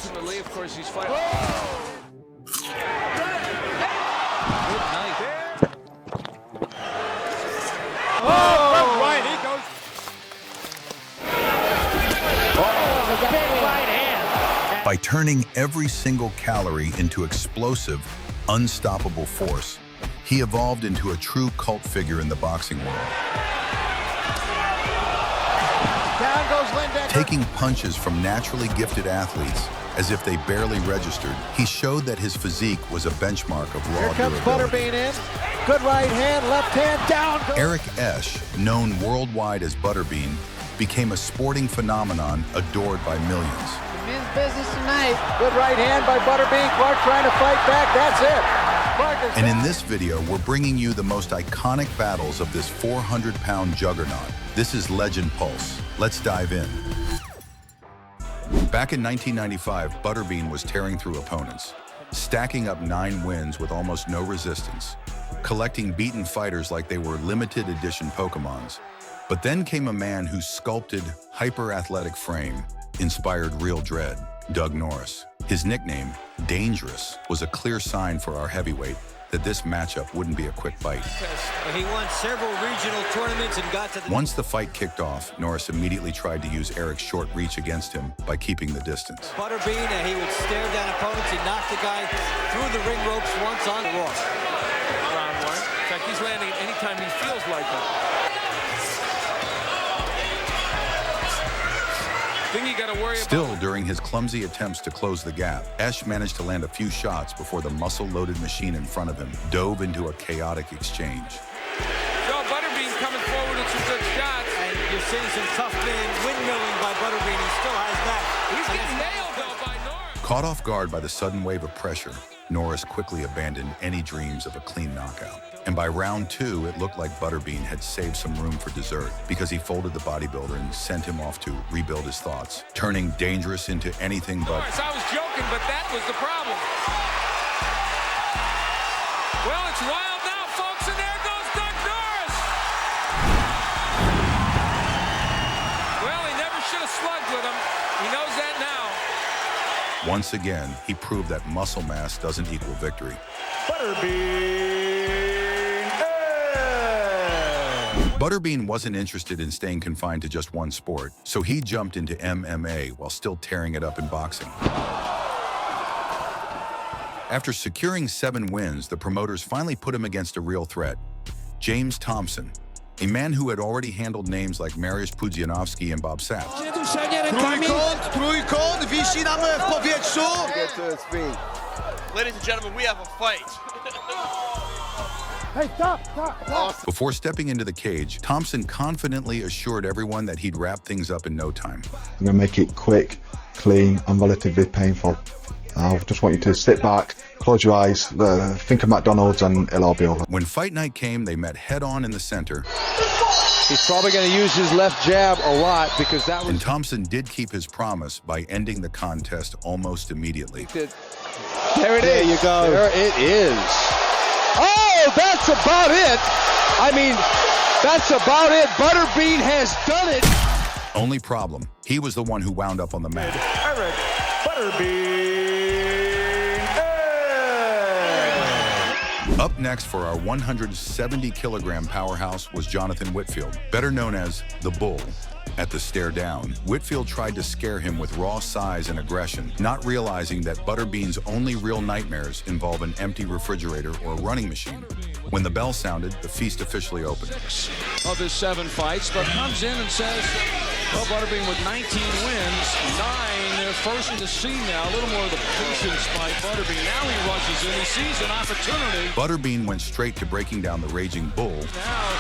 ultimately, of course, he's fighting. Good night. Right, he goes. Big right hand. By turning every single calorie into explosive, unstoppable force, he evolved into a true cult figure in the boxing world. Down goes Lindecker. Taking punches from naturally gifted athletes as if they barely registered, he showed that his physique was a benchmark of raw Here comes durability. Butterbean in. Good right hand, left hand, down goes. Eric Esch, known worldwide as Butterbean, became a sporting phenomenon adored by millions. Men's business tonight. Good right hand by Butterbean. Clark trying to fight back. That's it. Clark is And in this video, we're bringing you the most iconic battles of this 400-pound juggernaut. This is Legend Pulse. Let's dive in. Back in 1995, Butterbean was tearing through opponents, stacking up 9 wins with almost no resistance, collecting beaten fighters like they were limited edition Pokemons. But then came a man whose sculpted, hyper-athletic frame inspired real dread, Doug Norris. His nickname, Dangerous, was a clear sign for our heavyweight that this matchup wouldn't be a quick bite. He won several regional tournaments and got to the... Once the fight kicked off, Norris immediately tried to use Eric's short reach against him by keeping the distance. Butterbean, he would stare down opponents. He knocked the guy through the ring ropes once on the Ross. Round one. In fact, he's landing it anytime he feels like it. Thing you gotta worry Still, about. during his clumsy attempts to close the gap, Esch managed to land a few shots before the muscle-loaded machine in front of him dove into a chaotic exchange. So Butterbean coming forward with some good shots. And you're seeing some tough man windmilling by Butterbean. He still has that. He's getting nailed, though, by Norris. Caught off guard by the sudden wave of pressure, Norris quickly abandoned any dreams of a clean knockout. And by round 2, it looked like Butterbean had saved some room for dessert because he folded the bodybuilder and sent him off to rebuild his thoughts, turning Dangerous into anything but... Norris, I was joking, but that was the problem. Well, it's wild now, folks, and there goes Doug Norris. Well, he never should have slugged with him. He knows that now. Once again, he proved that muscle mass doesn't equal victory. Butterbean wasn't interested in staying confined to just one sport, so he jumped into MMA while still tearing it up in boxing. After securing 7 wins, the promoters finally put him against a real threat, James Thompson, a man who had already handled names like Mariusz Pudzianowski and Bob Sapp. Trójkąt wisi nam w powietrzu. Ladies and gentlemen, we have a fight. Hey, stop. Before stepping into the cage, Thompson confidently assured everyone that he'd wrap things up in no time. I'm going to make it quick, clean, and relatively painful. I just want you to sit back, close your eyes, think of McDonald's, and it'll all be over. When fight night came, they met head-on in the center, He's probably going to use his left jab a lot because that was... and Thompson did keep his promise by ending the contest almost immediately. There it is. There you go. There it is. Oh, that's about it. I mean, that's about it. Butterbean has done it. Only problem, he was the one who wound up on the mat. Eric Butterbean. Up next for our 170-kilogram powerhouse was Jonathan Whitfield, better known as the Bull. At the stare down, Whitfield tried to scare him with raw size and aggression, not realizing that Butterbean's only real nightmares involve an empty refrigerator or a running machine. When the bell sounded, the feast officially opened. Of his 7 fights, but comes in and says, well, Butterbean with 19 wins, 9, they're first to see now. A little more of the patience by Butterbean. Now he rushes in, he sees an opportunity. Butterbean went straight to breaking down the raging Bull. Now,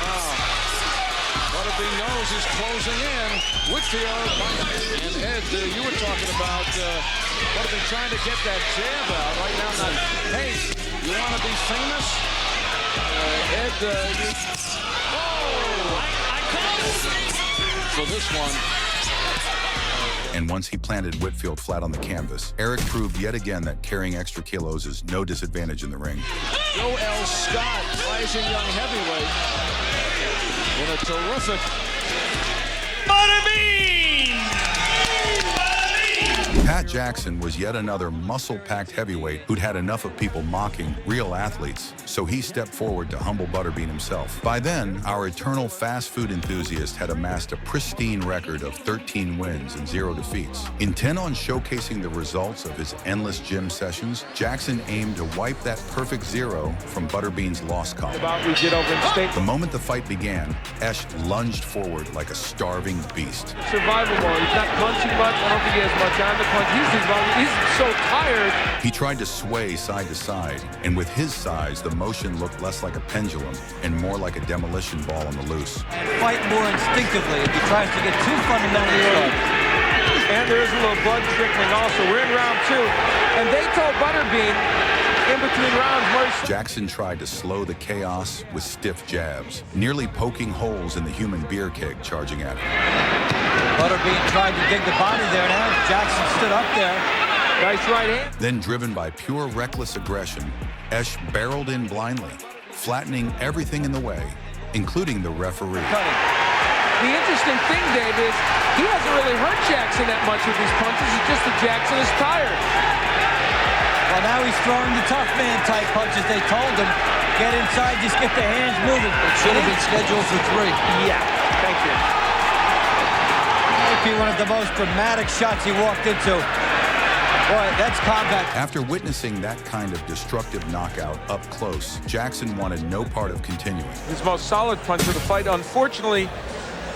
Butterbean knows he's closing in. Whitfield and Ed, you were talking about Butterbean trying to get that jab out right now. Not, hey, you want to be famous? Ed, for this one. And once he planted Whitfield flat on the canvas, Eric proved yet again that carrying extra kilos is no disadvantage in the ring. Joe L. Scott, rising young heavyweight, with a terrific Pat Jackson was yet another muscle-packed heavyweight who'd had enough of people mocking real athletes, so he stepped forward to humble Butterbean himself. By then, our eternal fast food enthusiast had amassed a pristine record of 13 wins and 0 defeats. Intent on showcasing the results of his endless gym sessions, Jackson aimed to wipe that perfect 0 from Butterbean's loss column. The moment the fight began, Esch lunged forward like a starving beast. Survival mode. He's not punching much. I don't think he has much on the punch. He's so tired. He tried to sway side to side, and with his size, the motion looked less like a pendulum and more like a demolition ball on the loose. Fight more instinctively if he tries to get too fundamentally started. And there's a little blood trickling also. We're in round 2, and they told Butterbean in between rounds where Jackson tried to slow the chaos with stiff jabs, nearly poking holes in the human beer keg charging at him. Butterbean tried to dig the body there now. Jackson stood up there. nice right hand. Then, driven by pure reckless aggression, Esch barreled in blindly, flattening everything in the way, including the referee. The interesting thing, Dave, is he hasn't really hurt Jackson that much with these punches. It's just that Jackson is tired. Well, now he's throwing the tough man type punches. They told him, get inside, just get the hands moving. It should have been scheduled for 3. Yeah, thank you. Might be one of the most dramatic shots he walked into. Boy, that's combat. After witnessing that kind of destructive knockout up close, Jackson wanted no part of continuing. His most solid punch of the fight, unfortunately,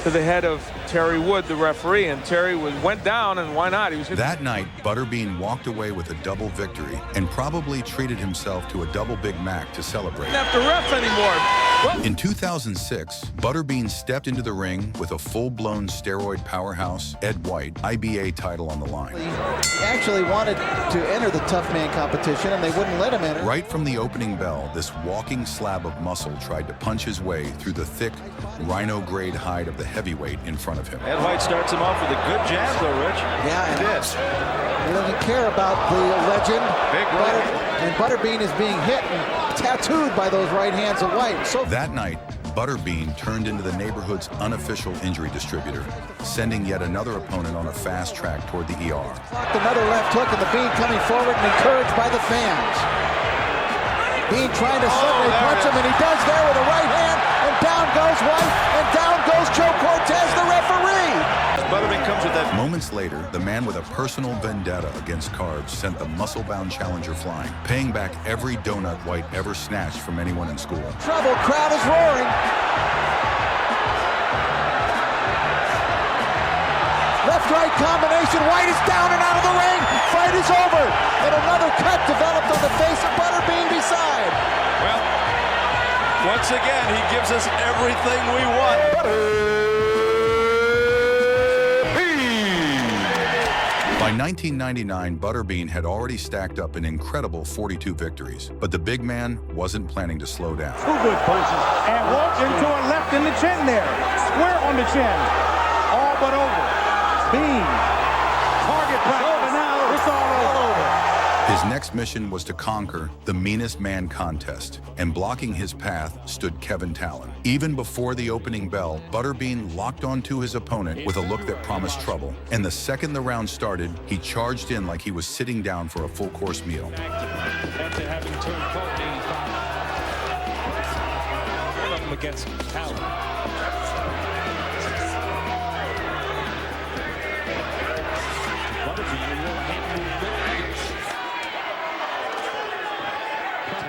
to the head of Terry Wood, the referee, and Terry went down, and why not? He was That night, Butterbean walked away with a double victory and probably treated himself to a double Big Mac to celebrate. not the ref anymore. Well, In 2006, Butterbean stepped into the ring with a full-blown steroid powerhouse, Ed White, IBA title on the line. He actually wanted to enter the tough man competition, and they wouldn't let him enter. Right from the opening bell, this walking slab of muscle tried to punch his way through the thick, rhino-grade hide of the heavyweight in front of him. Ed White starts him off with a good jab, though, Rich. Yeah, and he doesn't care about the legend. Big right. And Butterbean is being hit and tattooed by those right hands of White. So That night, Butterbean turned into the neighborhood's unofficial injury distributor, sending yet another opponent on a fast track toward the ER. blocked another left hook, and the Bean coming forward and encouraged by the fans. Bean trying to suddenly punch him, and he does there with a right hand, and down goes White, and down goes Joe Cortez, the referee. Butterbean comes with that. Moments later, the man with a personal vendetta against carbs sent the muscle-bound challenger flying, paying back every donut White ever snatched from anyone in school. Trouble, crowd is roaring. Left-right combination, White is down and out of the ring. Fight is over, and another cut developed on the face of Butterbean beside. Well, once again, he gives us everything we want. By 1999, Butterbean had already stacked up an incredible 42 victories, but the big man wasn't planning to slow down. 2 good punches, and walks into a left in the chin there. Square on the chin. All but over. Bean. Target practice. Now it's all over. His next mission was to conquer the meanest man contest, and blocking his path stood Kevin Talon. Even before the opening bell, Butterbean locked onto his opponent with a look that promised trouble, and the second the round started, he charged in like he was sitting down for a full-course meal. After having turned 85. One of them against Talon.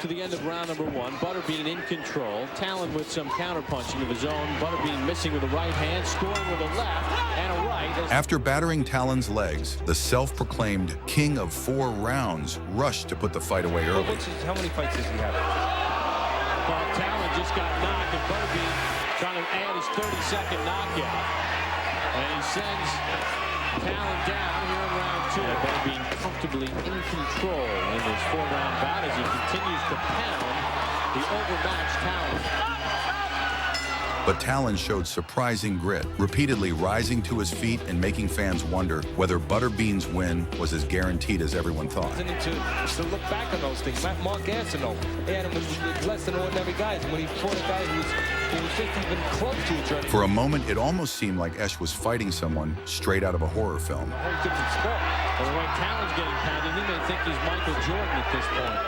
To the end of round number 1, Butterbean in control. Talon with some counterpunching of his own. Butterbean missing with a right hand, scoring with a left and a right. After battering Talon's legs, the self-proclaimed king of 4 rounds rushed to put the fight away early. How many fights does he have? Well, Talon just got knocked, and Butterbean trying to add his 30-second knockout. And he sends Talon down here in round 2. Butterbean comfortably in control in this 4-round bout as he continues to pound the overmatched Talon. But Talon showed surprising grit, repeatedly rising to his feet and making fans wonder whether Butterbean's win was as guaranteed as everyone thought. To look back on those things, like Mark Antonoff, he had him with less than ordinary guys. When he fought a guy who was just even close to each other. For a moment, it almost seemed like Esch was fighting someone straight out of a horror film. A whole different sport. But the way Talon's getting padded, he may think he's Michael Jordan at this point.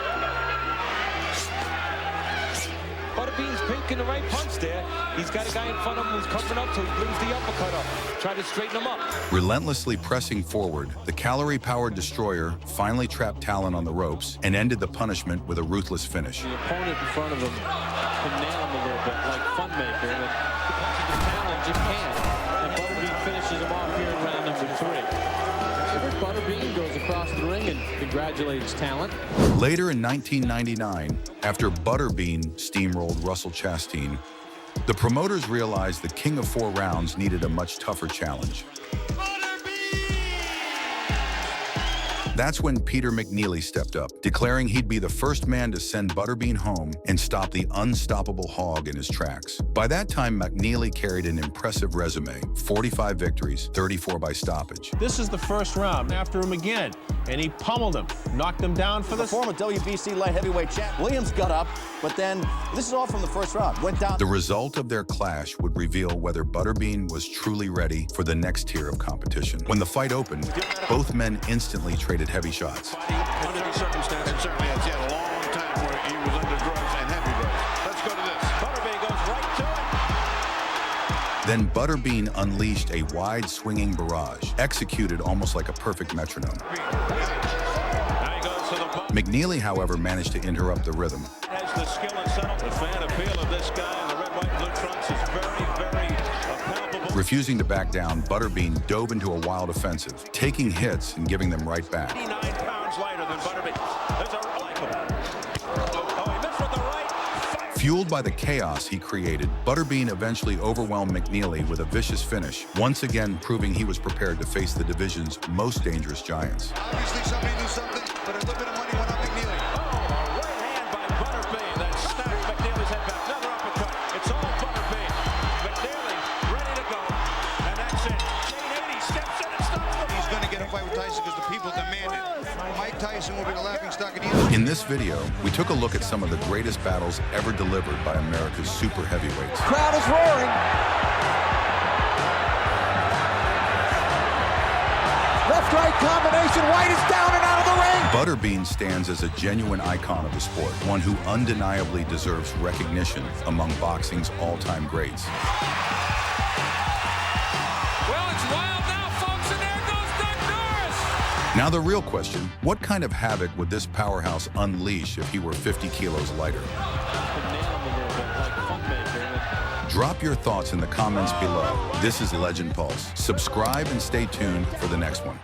Butterbean's pinking the right punch there. He's got a guy in front of him who's covering up, so he brings the uppercut up. Try to straighten him up. Relentlessly pressing forward, the calorie-powered destroyer finally trapped Talon on the ropes and ended the punishment with a ruthless finish. The opponent in front of him can nail him a little bit, like Funmaker. And the punches the Talon just can't. And Butterbean finishes him off here in round number 3. Butterbean goes across the ring and congratulates Talon. Later in 1999, after Butterbean steamrolled Russell Chastain, the promoters realized the King of 4 Rounds needed a much tougher challenge. That's when Peter McNeely stepped up, declaring he'd be the first man to send Butterbean home and stop the unstoppable Hog in his tracks. By that time, McNeely carried an impressive resume, 45 victories, 34 by stoppage. This is the first round. After him again, and he pummeled him, knocked him down for the former WBC light heavyweight champ. Williams got up, but then this is all from the first round. Went down. The result of their clash would reveal whether Butterbean was truly ready for the next tier of competition. When the fight opened, both men instantly traded heavy shots. Under the circumstances, certainly has had a long time where he was under drugs and heavy drugs. Let's go to this. Butterbean goes right to it. Then Butterbean unleashed a wide swinging barrage, executed almost like a perfect metronome. McNeely, however, managed to interrupt the rhythm. Has the skill and settle. The fan appeal of this guy in the red, white, blue trunks is very palpable. Refusing to back down, Butterbean dove into a wild offensive, taking hits and giving them right back. 89 pounds lighter than Butterbean. There's a he missed with the right. Fueled by the chaos he created, Butterbean eventually overwhelmed McNeely with a vicious finish, once again proving he was prepared to face the division's most dangerous giants. Obviously somebody knew something, but a little bit of money went on McNeely. Oh, a right hand by Butterbean that snapped McNeely's head back. Another uppercut. It's all Butterbean. McNeely ready to go, and that's it. Shane steps in and stops the fight. He's going to get a fight with Tyson because the people demand it. Mike Tyson will be the laughingstock of the industry. In this video, we took a look at some of the greatest battles ever delivered by America's super heavyweights. Crowd is roaring. Left-right combination. White is down and out of the ring. Butterbean stands as a genuine icon of the sport, one who undeniably deserves recognition among boxing's all-time greats. Well, it's wild now, folks, and there goes Doug Norris. Now the real question, what kind of havoc would this powerhouse unleash if he were 50 kilos lighter? Drop your thoughts in the comments below. This is Legend Pulse. Subscribe and stay tuned for the next one.